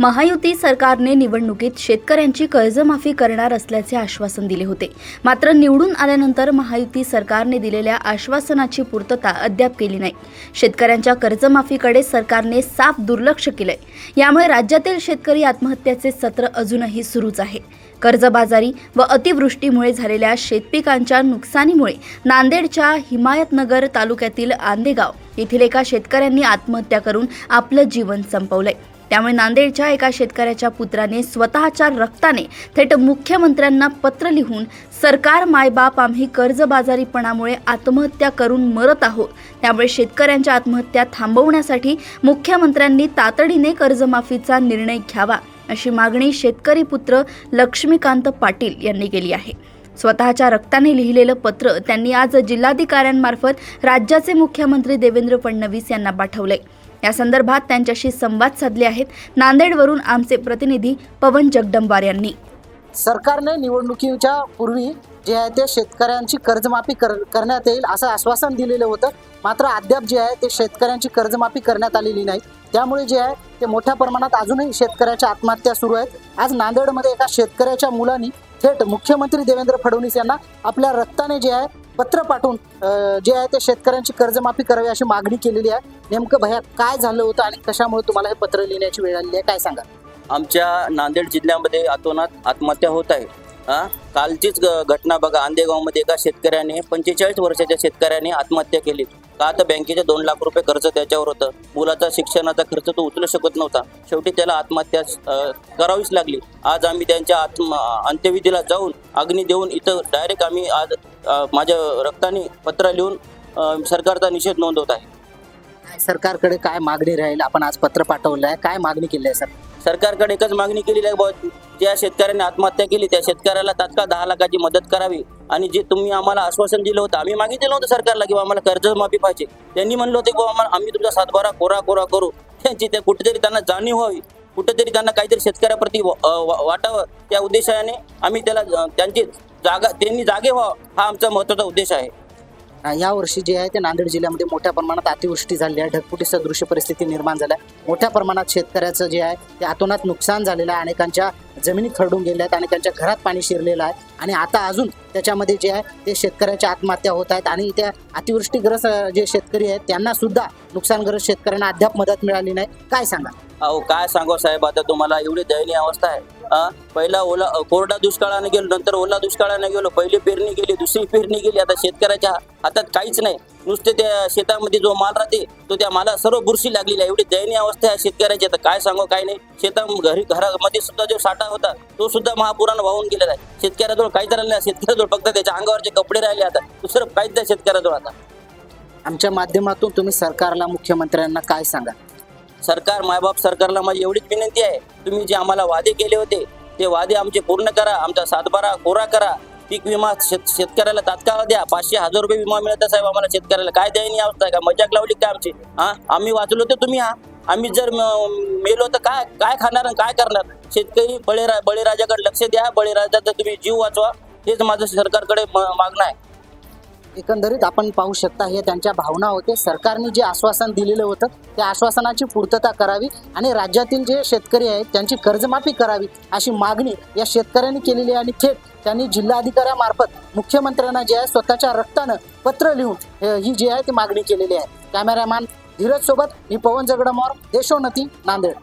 महायुती सरकारने निवडणुकीत शेतकऱ्यांची कर्जमाफी करणार असल्याचे आश्वासन दिले होते. मात्र निवडून आल्यानंतर महायुती सरकारने दिलेल्या आश्वासनाची पूर्तता अद्याप केली नाही. शेतकऱ्यांच्या कर्जमाफीकडे सरकारने साफ दुर्लक्ष केलंय. यामुळे राज्यातील शेतकरी आत्महत्याचे सत्र अजूनही सुरूच आहे. कर्जबाजारी व अतिवृष्टीमुळे झालेल्या शेतपिकांच्या नुकसानीमुळे नांदेडच्या हिमायतनगर तालुक्यातील आंदेगाव येथील एका शेतकऱ्यांनी आत्महत्या करून आपलं जीवन संपवलंय. त्यामुळे नांदेडच्या एका शेतकऱ्याच्या पुत्राने स्वतःच्या रक्ताने थेट मुख्यमंत्र्यांना पत्र लिहून सरकार मायबाप आम्ही कर्जबाजारीपणामुळे आत्महत्या करून मरत आहोत, त्यामुळे शेतकऱ्यांच्या आत्महत्या थांबवण्यासाठी मुख्यमंत्र्यांनी तातडीने कर्जमाफीचा निर्णय घ्यावा अशी मागणी शेतकरी पुत्र लक्ष्मीकांत पाटील यांनी केली आहे. स्वतःच्या रक्ताने लिहिलेलं पत्र त्यांनी आज जिल्हाधिकाऱ्यांमार्फत राज्याचे मुख्यमंत्री देवेंद्र फडणवीस यांना पाठवलंय. या संदर्भात त्यांच्याशी संवाद साधले आहेत नांदेडवरून आमचे प्रतिनिधी पवन जगदंबार यांनी. सरकारने निवडणुकीच्या पूर्वी जे आहे ते शेतकऱ्यांची कर्जमाफी करण्यात येईल असं आश्वासन दिलेलं होतं. मात्र अद्याप जे आहे ते शेतकऱ्यांची कर्जमाफी करण्यात आलेली नाही. त्यामुळे जे आहे ते मोठ्या प्रमाणात अजूनही शेतकऱ्याच्या आत्महत्या सुरू आहेत. आज नांदेडमध्ये एका शेतकऱ्याच्या मुलांनी थेट मुख्यमंत्री देवेंद्र फडणवीस यांना आपल्या रक्ताने जे आहे पत्र पाठवून जे आहे ते शेतकऱ्यांची कर्जमाफी करावी अशी मागणी केलेली आहे. नेमकं भैया काय झालं होतं आणि कशामुळे तुम्हाला हे पत्र लिहिण्याची वेळ आली आहे, काय सांगा? आमच्या नांदेड जिल्ह्यामध्ये अतोनात आत्महत्या होत आहे. कालचीच घटना बघा, आंदेगावमध्ये एका शेतकऱ्याने 45 वर्षाच्या शेतकऱ्याने आत्महत्या केली. का तर बँकेचे 2 लाख रुपये कर्ज त्याच्यावर होतं. मुलाचा शिक्षणाचा खर्च तो उचलू शकत नव्हता. शेवटी त्याला आत्महत्या करावीच लागली. आज आम्ही त्यांच्या अंत्यविधीला जाऊन अग्नी देऊन इथं डायरेक्ट आम्ही आज माझ्या रक्ताने पत्र लिहून सरकारचा निषेध नोंदवत आहे. सरकारकडे काय मागणी राहील? आपण आज पत्र पाठवलं आहे, काय मागणी केली आहे सर? सरकारकडे एकच मागणी केलेली आहे, ज्या शेतकऱ्याने आत्महत्या केली त्या शेतकऱ्याला तात्काळ 10 लाखाची मदत करावी. आणि जे तुम्ही आम्हाला आश्वासन दिलं होतं, आम्ही मागितलं होतं सरकारला की आम्हाला कर्जमाफी पाहिजे. त्यांनी म्हणलं होतं की आम्ही तुमचा सातबारा कोरा करू. त्यांची त्या कुठेतरी त्यांना जाणीव व्हावी, कुठेतरी त्यांना काहीतरी शेतकऱ्याप्रती वाटावं, त्या उद्देशाने आम्ही त्यांनी जागे व्हावं हा आमचा महत्त्वाचा उद्देश आहे. या वर्षी जे आहे ते नांदेड जिल्ह्यामध्ये मोठ्या प्रमाणात अतिवृष्टी झाली आहे. ढगफुटी सदृश्य परिस्थिती निर्माण झाल्या. मोठ्या प्रमाणात शेतकऱ्याचं जे आहे ते अतोनात नुकसान झालेलं आहे. अनेकांच्या जमिनी खरडून गेल्या आहेत, अनेकांच्या घरात पाणी शिरलेलं आहे. आणि आता अजून त्याच्यामध्ये जे आहे ते शेतकऱ्याच्या आत्महत्या होत आहेत. आणि त्या अतिवृष्टीग्रस्त जे शेतकरी आहेत त्यांना सुद्धा नुकसानग्रस्त शेतकऱ्यांना अद्याप मदत मिळाली नाही. काय सांगा? अहो काय सांगू साहेब, आता तुम्हाला एवढी दयनीय अवस्था आहे. पहिला कोरडा दुष्काळाने गेलो, नंतर ओला दुष्काळाने गेलो. पहिली पेरणी गेली, दुसरी पेरणी गेली. आता शेतकऱ्याच्या हातात काहीच नाही. नुसते त्या शेतामध्ये जो माल राहते तो त्या माला सर्व बुरशी लागलेली आहे. एवढी दयनीय अवस्था आहे शेतकऱ्याची. आता काय सांगू काय नाही. घरामध्ये सुद्धा जो साठा होता तो सुद्धा महापुरानं वाहून गेलेला आहे. शेतकऱ्याजवळ काहीच राहिलं नाही. शेतकऱ्याजवळ फक्त त्याच्या अंगावरचे कपडे राहिले. आता दुसरं काहीच नाही शेतकऱ्याजवळ. आता आमच्या माध्यमातून तुम्ही सरकारला, मुख्यमंत्र्यांना काय सांगा? सरकार मायबाप सरकारला माझी एवढीच विनंती आहे, तुम्ही जे आम्हाला वादे केले होते ते वादे आमचे पूर्ण करा. आमचा सातबारा कोरा करा. पीक विमा शेतकऱ्याला तात्काळ द्या. 500-1000 रुपये विमा मिळत आहे साहेब आम्हाला शेतकऱ्याला. काय द्यायनी अवस्था आहे का? मजाक लावली का आमची? आम्ही वाचलो तर तुम्ही आम्ही जर मेलो तर काय खाणार आणि काय करणार? शेतकरी बळीराजाकडे लक्ष द्या. बळीराजाचा तुम्ही जीव वाचवा. हेच माझं सरकारकडे मागणं आहे. एकंदरीत आपण पाहू शकता हे त्यांच्या भावना होते. सरकारने जे आश्वासन दिलेलं होतं त्या आश्वासनाची पूर्तता करावी आणि राज्यातील जे शेतकरी आहेत त्यांची कर्जमाफी करावी अशी मागणी या शेतकऱ्यांनी केलेली आहे. आणि थेट त्यांनी जिल्हाधिकाऱ्यामार्फत मुख्यमंत्र्यांना जे आहे स्वतःच्या रक्तानं पत्र लिहून ही जी आहे ती मागणी केलेली आहे. कॅमेरामॅन धीरज सोबत मी पवन जगदंबार, देशोन्नती, नांदेड.